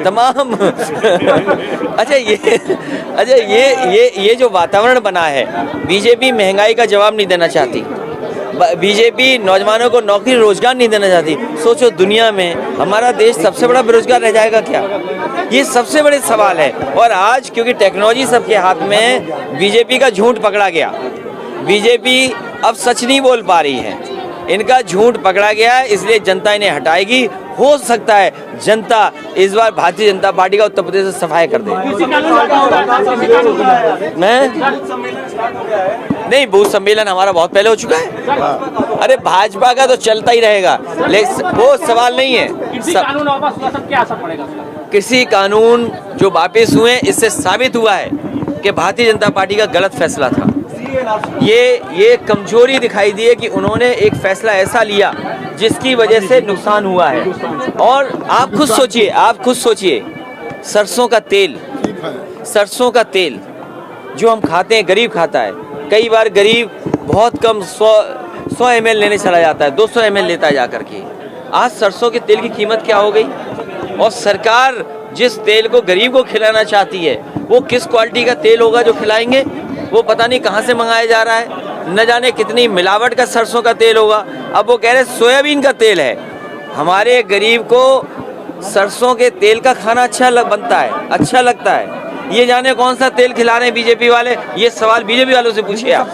तमाम अच्छा ये जो वातावरण बना है, बीजेपी महंगाई का जवाब नहीं देना चाहती, बीजेपी नौजवानों को नौकरी रोजगार नहीं देना चाहती। सोचो दुनिया में हमारा देश सबसे बड़ा बेरोजगार रह जाएगा क्या? ये सबसे बड़े सवाल है। और आज क्योंकि टेक्नोलॉजी सबके हाथ में है, बीजेपी का झूठ पकड़ा गया। बीजेपी अब सच नहीं बोल पा रही है, इनका झूठ पकड़ा गया है, इसलिए जनता इन्हें हटाएगी। हो सकता है जनता इस बार भारतीय जनता पार्टी का उत्तर प्रदेश से सफाई कर दे। नहीं, बूथ सम्मेलन हमारा बहुत पहले हो चुका है। अरे भाजपा का तो चलता ही रहेगा, लेकिन वो सवाल नहीं है। कृषि कानून जो वापिस हुए, इससे साबित हुआ है कि भारतीय जनता पार्टी का गलत फैसला था। ये कमजोरी दिखाई दी है कि उन्होंने एक फैसला ऐसा लिया जिसकी वजह से नुकसान हुआ है। और आप खुद सोचिए, सरसों का तेल जो हम खाते हैं, गरीब खाता है। कई बार गरीब बहुत कम 100 ml लेने चला जाता है, 200 ml लेता है जाकर के। आज सरसों के तेल की कीमत क्या हो गई? और सरकार जिस तेल को गरीब को खिलाना चाहती है, वो किस क्वालिटी का तेल होगा जो खिलाएंगे? वो पता नहीं कहाँ से मंगाया जा रहा है, न जाने कितनी मिलावट का सरसों का तेल होगा। अब वो कह रहे सोयाबीन का तेल है। हमारे गरीब को सरसों के तेल का खाना अच्छा लगता है। ये जाने कौन सा तेल खिला रहे हैं बीजेपी वाले, ये सवाल बीजेपी वालों से पूछिए आप।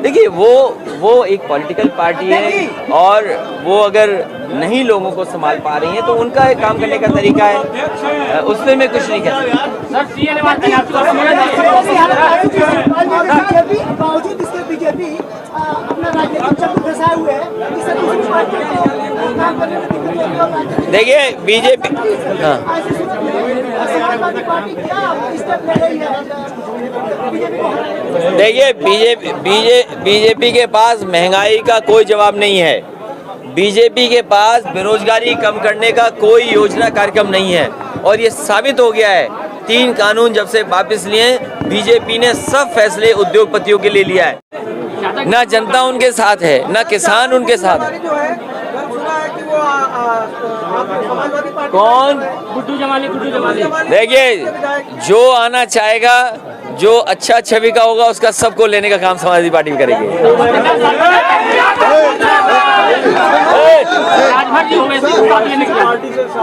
देखिए वो एक पॉलिटिकल पार्टी है, और वो अगर नहीं लोगों को संभाल पा रही है तो उनका एक काम करने का तरीका है, उसमें मैं कुछ नहीं कह देखिए बीजेपी बीजेपी के पास महंगाई का कोई जवाब नहीं है। बीजेपी के पास बेरोजगारी कम करने का कोई योजना कार्यक्रम नहीं है। और ये साबित हो गया है, 3 कानून जब से वापस लिए, बीजेपी ने सब फैसले उद्योगपतियों के लिए लिया है। ना जनता उनके साथ है, ना किसान उनके साथ है। कौन? गुड्डू जमाली। देखिए, जो आना चाहेगा, जो अच्छा छवि का होगा, उसका सबको लेने का काम समाजवादी पार्टी करेगी।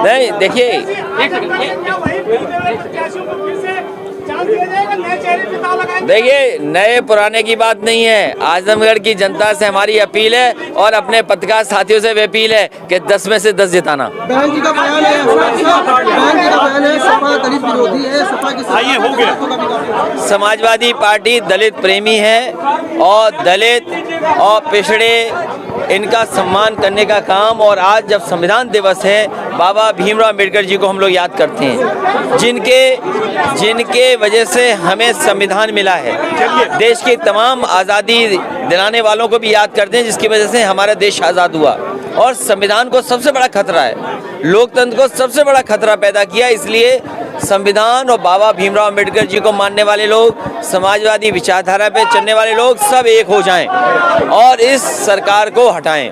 नहीं, देखिए नए पुराने की बात नहीं है। आजमगढ़ की जनता से हमारी अपील है, और अपने पत्रकार साथियों से भी अपील है कि 10 में से 10 जिताना। समाजवादी पार्टी दलित प्रेमी है, और दलित और पिछड़े इनका सम्मान करने का काम। और आज जब संविधान दिवस है, बाबा भीमराव अम्बेडकर जी को हम लोग याद करते हैं, जिनके वजह से हमें संविधान मिला है। देश की तमाम आज़ादी दिलाने वालों को भी याद करते हैं, जिसकी वजह से हमारा देश आज़ाद हुआ। और संविधान को सबसे बड़ा खतरा है, लोकतंत्र को सबसे बड़ा खतरा पैदा किया। इसलिए संविधान और बाबा भीमराव अम्बेडकर जी को मानने वाले लोग, समाजवादी विचारधारा पे चलने वाले लोग सब एक हो जाएं और इस सरकार को हटाएं।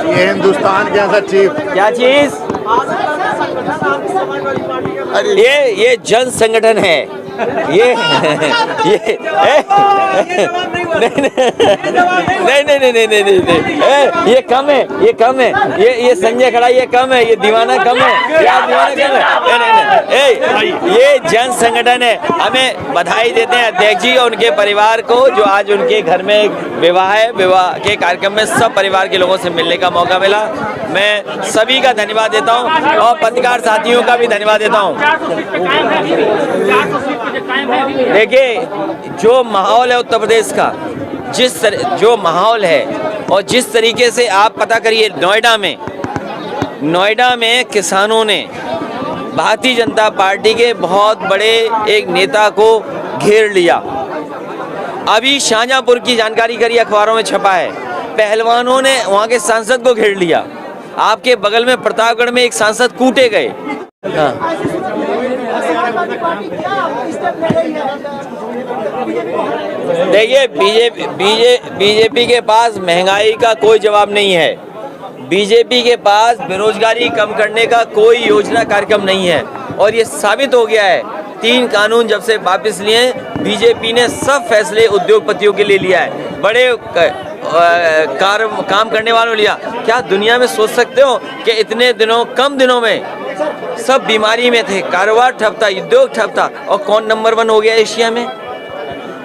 ये हिंदुस्तान के अंदर चीफ क्या चीज? ये जन संगठन है। ये नहीं, ये कम है, ये संजय खड़ा, ये कम है, ये दीवाना कम है, ये जन संगठन है। हमें बधाई देते हैं अध्यक्ष जी और उनके परिवार को, जो आज उनके घर में विवाह है। विवाह के कार्यक्रम में सब परिवार के लोगों से मिलने का मौका मिला। मैं सभी का धन्यवाद देता हूं, और पत्रकार साथियों का भी धन्यवाद देता हूं। देखिए, जो माहौल है उत्तर प्रदेश का, जो माहौल है, और जिस तरीके से आप पता करिए, नोएडा में किसानों ने भारतीय जनता पार्टी के बहुत बड़े एक नेता को घेर लिया। अभी शाहजहांपुर की जानकारी करी, अखबारों में छपा है, पहलवानों ने वहाँ के सांसद को घेर लिया। आपके बगल में प्रतापगढ़ में एक सांसद कूटे गए। हाँ। देखिए, बीजेपी के पास महंगाई का कोई जवाब नहीं है। बीजेपी के पास बेरोजगारी कम करने का कोई योजना कार्यक्रम नहीं है, और ये साबित हो गया है। 3 कानून जब से वापस लिए, बीजेपी ने सब फैसले उद्योगपतियों के लिए लिया है, बड़े काम करने वालों ने लिया। क्या दुनिया में सोच सकते हो कि इतने दिनों, कम दिनों में सब बीमारी में थे, कारोबार ठप था, उद्योग ठप था, और कौन नंबर 1 हो गया एशिया में?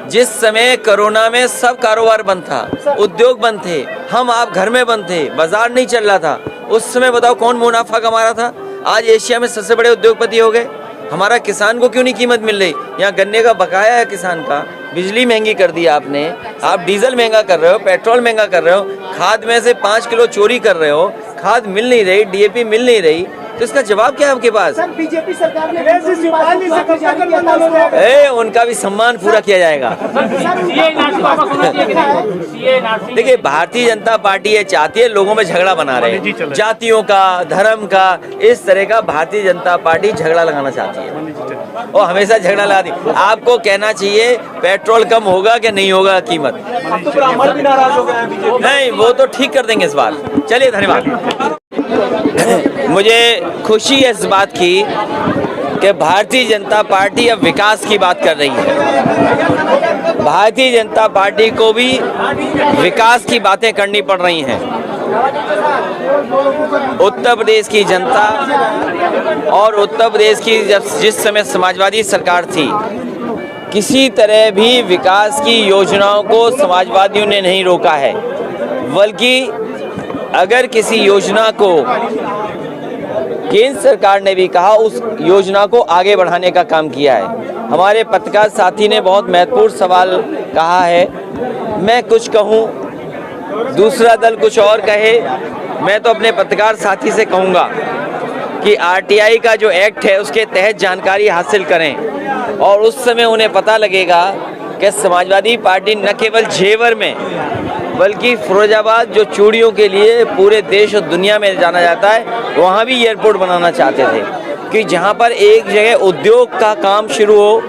जिस समय कोरोना में सब कारोबार बंद था, उद्योग बंद थे, हम आप घर में बंद थे, बाजार नहीं चल रहा था, उस समय बताओ कौन मुनाफा कमा रहा था? आज एशिया में सबसे बड़े उद्योगपति हो गए। हमारा किसान को क्यों नहीं कीमत मिल रही? यहाँ गन्ने का बकाया है किसान का, बिजली महंगी कर दी आपने, आप डीजल महंगा कर रहे हो, पेट्रोल महंगा कर रहे हो, खाद में से 5 किलो चोरी कर रहे हो, खाद मिल नहीं रही, डीएपी मिल नहीं रही, तो इसका जवाब क्या है आपके पास? बीजेपी सरकार ने उनका भी सम्मान पूरा किया जाएगा। देखिए, भारतीय जनता पार्टी ये चाहती है, लोगों में झगड़ा बना रहे, जातियों का, धर्म का, इस तरह का भारतीय जनता पार्टी झगड़ा लगाना चाहती है, और हमेशा झगड़ा लगाती। आपको कहना चाहिए पेट्रोल कम होगा कि नहीं होगा कीमत? नहीं, वो तो ठीक कर देंगे इस बार। चलिए, धन्यवाद। मुझे खुशी है इस बात की कि भारतीय जनता पार्टी अब विकास की बात कर रही है। भारतीय जनता पार्टी को भी विकास की बातें करनी पड़ रही हैं। उत्तर प्रदेश की जनता, और उत्तर प्रदेश की जिस समय समाजवादी सरकार थी, किसी तरह भी विकास की योजनाओं को समाजवादियों ने नहीं रोका है, बल्कि अगर किसी योजना को केंद्र सरकार ने भी कहा, उस योजना को आगे बढ़ाने का काम किया है। हमारे पत्रकार साथी ने बहुत महत्वपूर्ण सवाल कहा है, मैं कुछ कहूँ, दूसरा दल कुछ और कहे। मैं तो अपने पत्रकार साथी से कहूँगा कि आरटीआई का जो एक्ट है उसके तहत जानकारी हासिल करें, और उस समय उन्हें पता लगेगा कि समाजवादी पार्टी न केवल जेवर में, बल्कि फिरोजाबाद जो चूड़ियों के लिए पूरे देश और दुनिया में जाना जाता है, वहाँ भी एयरपोर्ट बनाना चाहते थे, कि जहाँ पर एक जगह उद्योग का काम शुरू हो,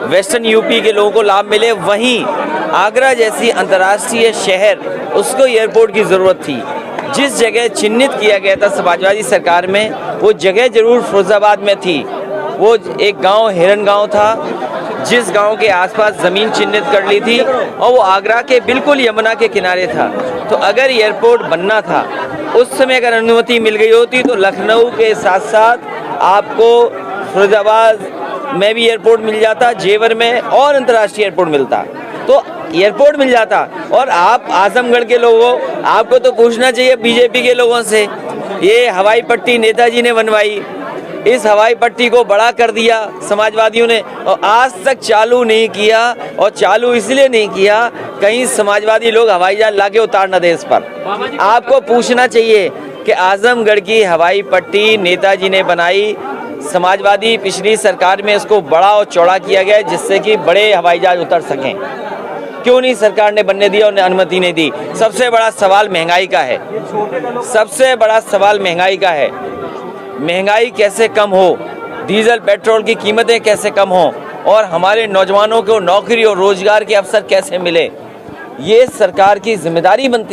वेस्टर्न यूपी के लोगों को लाभ मिले, वहीं आगरा जैसी अंतर्राष्ट्रीय शहर, उसको एयरपोर्ट की ज़रूरत थी। जिस जगह चिन्हित किया गया था समाजवादी सरकार में, वो जगह ज़रूर फिरोजाबाद में थी। वो एक गांव हिरन गांव था, जिस गांव के आसपास ज़मीन चिन्हित कर ली थी, और वो आगरा के बिल्कुल यमुना के किनारे था। तो अगर एयरपोर्ट बनना था, उस समय अगर अनुमति मिल गई होती, तो लखनऊ के साथ साथ आपको फिरोजाबाद में भी एयरपोर्ट मिल जाता, जेवर में और अंतर्राष्ट्रीय एयरपोर्ट मिलता, तो एयरपोर्ट मिल जाता। और आप आजमगढ़ के लोगों, आपको तो पूछना चाहिए बीजेपी के लोगों से, ये हवाई पट्टी नेताजी ने बनवाई, इस हवाई पट्टी को बड़ा कर दिया समाजवादियों ने, और आज तक चालू नहीं किया, और चालू इसलिए नहीं किया कहीं समाजवादी लोग हवाई जहाज लाके उतार न दे इस पर। आपको पूछना चाहिए कि आजमगढ़ की हवाई पट्टी नेताजी ने बनाई, समाजवादी पिछली सरकार में इसको बड़ा और चौड़ा किया गया, जिससे कि बड़े हवाई जहाज उतर सकें। क्यों नहीं सरकार ने बनने दिया और अनुमति नहीं दी? सबसे बड़ा सवाल महंगाई का है, सबसे बड़ा सवाल महंगाई का है। महंगाई कैसे कम हो, डीजल पेट्रोल की कीमतें कैसे कम हो, और हमारे नौजवानों को नौकरी और रोजगार के अवसर कैसे मिले, ये सरकार की जिम्मेदारी बनती है।